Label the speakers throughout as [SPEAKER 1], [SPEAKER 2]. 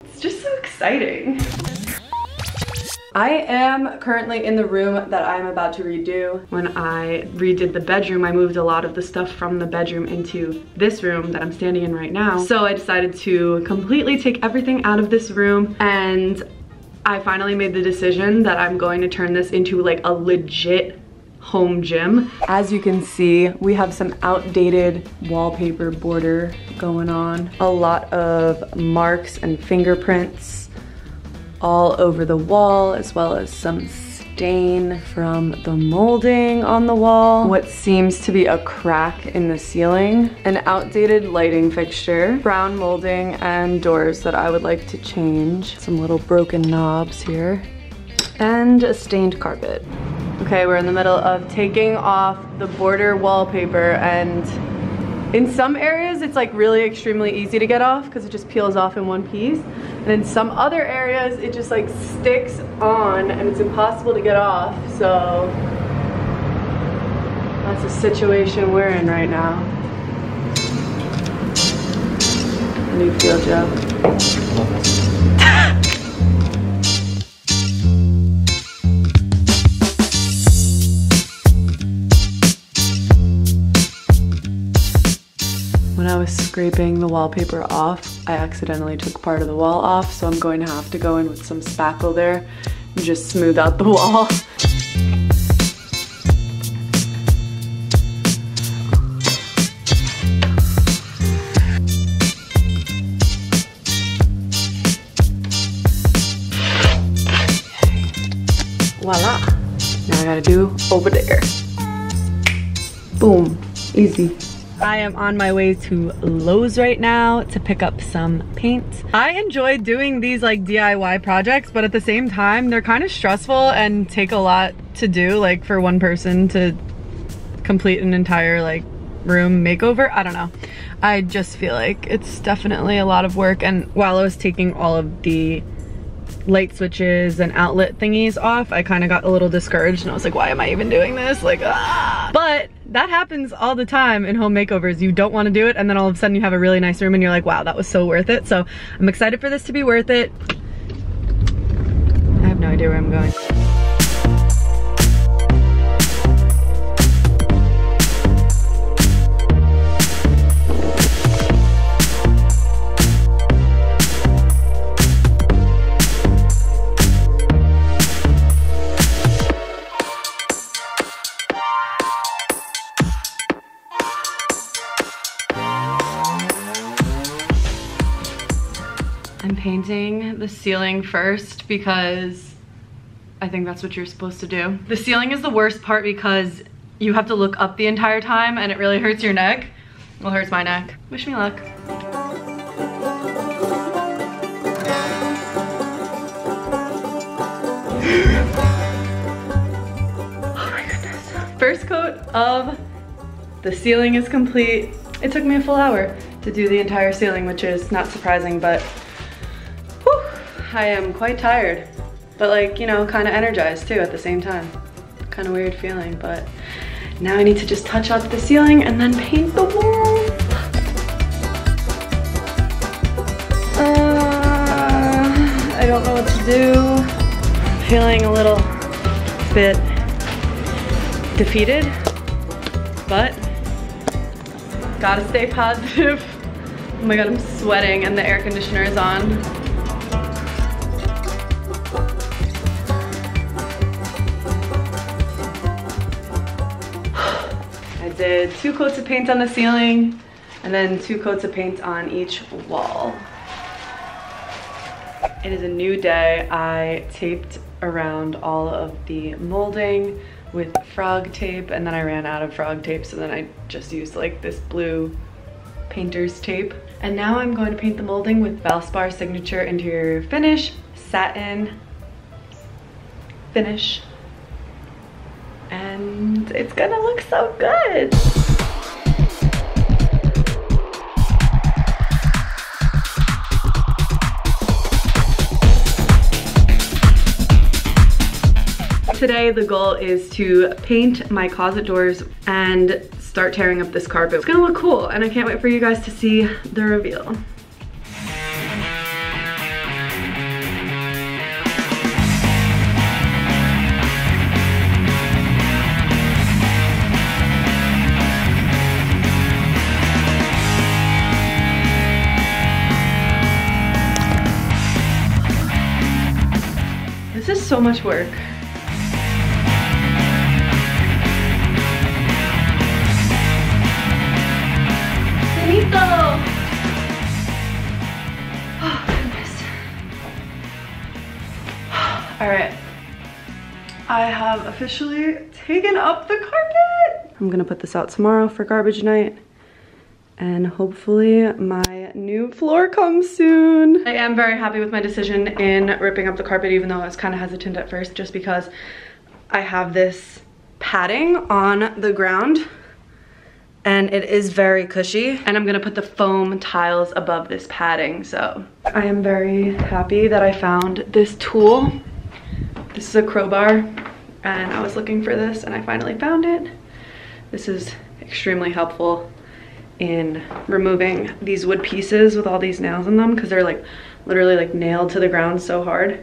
[SPEAKER 1] It's just so exciting. I am currently in the room that I'm about to redo. When I redid the bedroom, I moved a lot of the stuff from the bedroom into this room that I'm standing in right now. So I decided to completely take everything out of this room, and I finally made the decision that I'm going to turn this into like a legit home gym. As you can see, we have some outdated wallpaper border going on. A lot of marks and fingerprints all over the wall, as well as some stain from the molding on the wall. What seems to be a crack in the ceiling. An outdated lighting fixture, brown molding, and doors that I would like to change. Some little broken knobs here. And a stained carpet. Okay, we're in the middle of taking off the border wallpaper, and in some areas it's like really extremely easy to get off because it just peels off in one piece. And in some other areas it just like sticks on and it's impossible to get off. So that's the situation we're in right now. How do you feel, Joe? When I was scraping the wallpaper off, I accidentally took part of the wall off, so I'm going to have to go in with some spackle there and just smooth out the wall. Voila! Now I gotta do over there. Boom. Easy. I am on my way to Lowe's right now to pick up some paint. I enjoy doing these like DIY projects, but at the same time, they're kind of stressful and take a lot to do, like for one person to complete an entire like room makeover. I don't know. I just feel like it's definitely a lot of work, and while I was taking all of the light switches and outlet thingies off, I kind of got a little discouraged and I was like, why am I even doing this? Like, ah! But that happens all the time in home makeovers. You don't want to do it, and then all of a sudden you have a really nice room and you're like, wow, that was so worth it. So I'm excited for this to be worth it. I have no idea where I'm going. I'm painting the ceiling first because I think that's what you're supposed to do. The ceiling is the worst part because you have to look up the entire time and it really hurts your neck. Well, it hurts my neck. Wish me luck. Oh my goodness. First coat of the ceiling is complete. It took me a full hour to do the entire ceiling, which is not surprising, but I am quite tired, but like, you know, kind of energized too at the same time. Kind of weird feeling, but now I need to just touch up the ceiling and then paint the wall. I don't know what to do. Feeling a little bit defeated, but gotta stay positive. Oh my god, I'm sweating and the air conditioner is on. Did 2 coats of paint on the ceiling and then 2 coats of paint on each wall. It is a new day. I taped around all of the molding with frog tape, and then I ran out of frog tape, so then I just used like this blue painter's tape. And now I'm going to paint the molding with Valspar Signature Interior Finish, satin finish. And it's gonna look so good. Today the goal is to paint my closet doors and start tearing up this carpet. It's gonna look cool, and I can't wait for you guys to see the reveal. This is so much work. Benito! Oh, goodness. All right. I have officially taken up the carpet. I'm gonna put this out tomorrow for garbage night. And hopefully my new floor comes soon. I am very happy with my decision in ripping up the carpet, even though I was kind of hesitant at first, just because I have this padding on the ground and it is very cushy. And I'm gonna put the foam tiles above this padding. So I am very happy that I found this tool. This is a crowbar and I was looking for this and I finally found it. This is extremely helpful in removing these wood pieces with all these nails in them, because they're like literally like nailed to the ground so hard.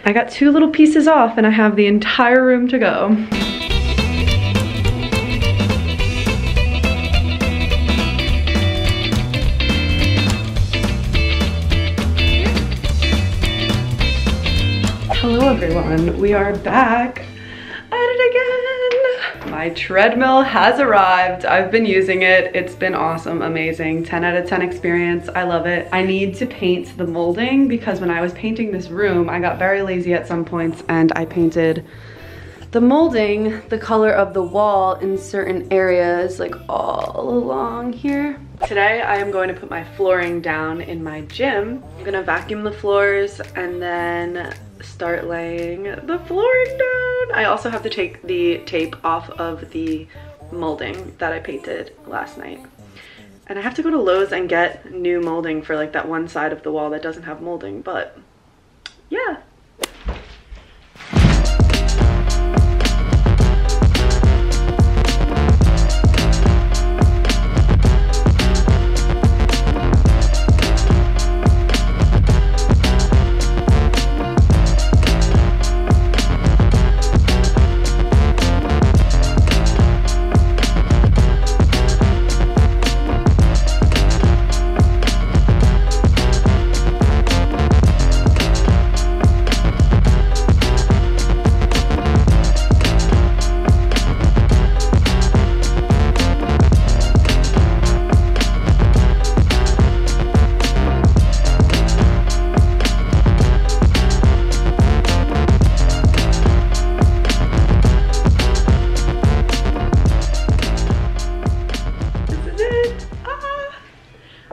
[SPEAKER 1] I got 2 little pieces off and I have the entire room to go. Hello everyone, we are back at it again. My treadmill has arrived. I've been using it. It's been awesome, amazing, 10 out of 10 experience. I love it. I need to paint the molding because when I was painting this room, I got very lazy at some points and I painted the molding the color of the wall in certain areas, like all along here. Today I am going to put my flooring down in my gym. I'm gonna vacuum the floors and then start laying the flooring down. I also have to take the tape off of the molding that I painted last night. And I have to go to Lowe's and get new molding for like that one side of the wall that doesn't have molding, but yeah.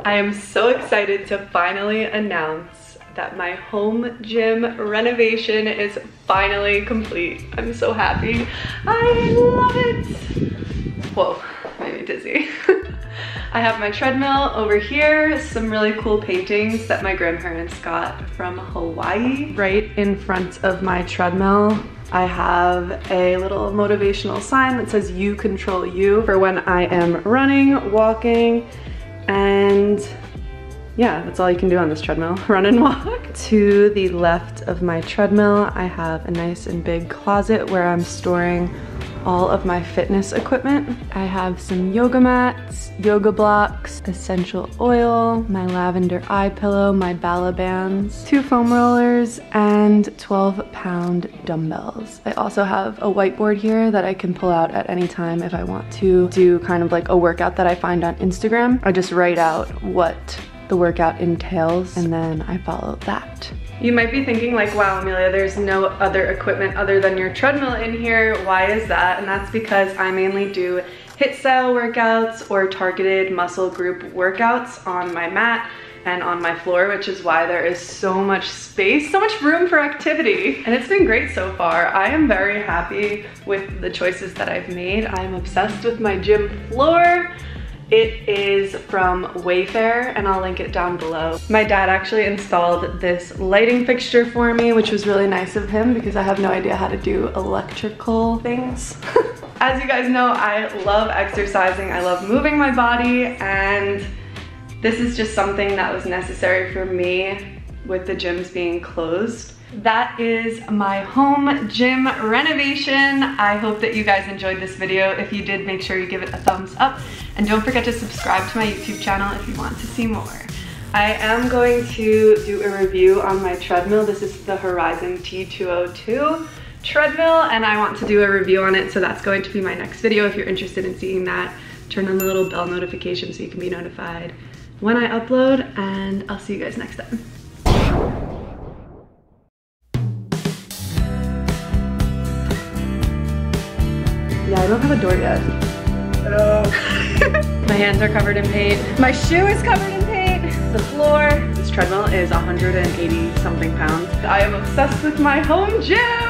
[SPEAKER 1] I am so excited to finally announce that my home gym renovation is finally complete. I'm so happy. I love it. Whoa, made me dizzy. I have my treadmill over here, some really cool paintings that my grandparents got from Hawaii. Right in front of my treadmill, I have a little motivational sign that says "You control you" for when I am running, walking, and yeah, that's all you can do on this treadmill, run and walk. To the left of my treadmill, I have a nice and big closet where I'm storing all of my fitness equipment. I have some yoga mats, yoga blocks, essential oil, my lavender eye pillow, my Bala bands, 2 foam rollers, and 12-pound dumbbells. I also have a whiteboard here that I can pull out at any time if I want to do kind of like a workout that I find on Instagram. I just write out what the workout entails and then I follow that. You might be thinking like, wow, Amelia, there's no other equipment other than your treadmill in here. Why is that? And that's because I mainly do HIIT style workouts or targeted muscle group workouts on my mat and on my floor, which is why there is so much space, so much room for activity. And it's been great so far. I am very happy with the choices that I've made. I'm obsessed with my gym floor. It is from Wayfair and I'll link it down below. My dad actually installed this lighting fixture for me, which was really nice of him because I have no idea how to do electrical things. As you guys know, I love exercising. I love moving my body, and this is just something that was necessary for me with the gyms being closed. That is my home gym renovation. I hope that you guys enjoyed this video. If you did, make sure you give it a thumbs up. And don't forget to subscribe to my YouTube channel if you want to see more. I am going to do a review on my treadmill. This is the Horizon T202 treadmill, and I want to do a review on it, so that's going to be my next video. If you're interested in seeing that, turn on the little bell notification so you can be notified when I upload, and I'll see you guys next time. Yeah, I don't have a door yet. Oh. My hands are covered in paint. My shoe is covered in paint. The floor. This treadmill is 180 something pounds. I am obsessed with my home gym.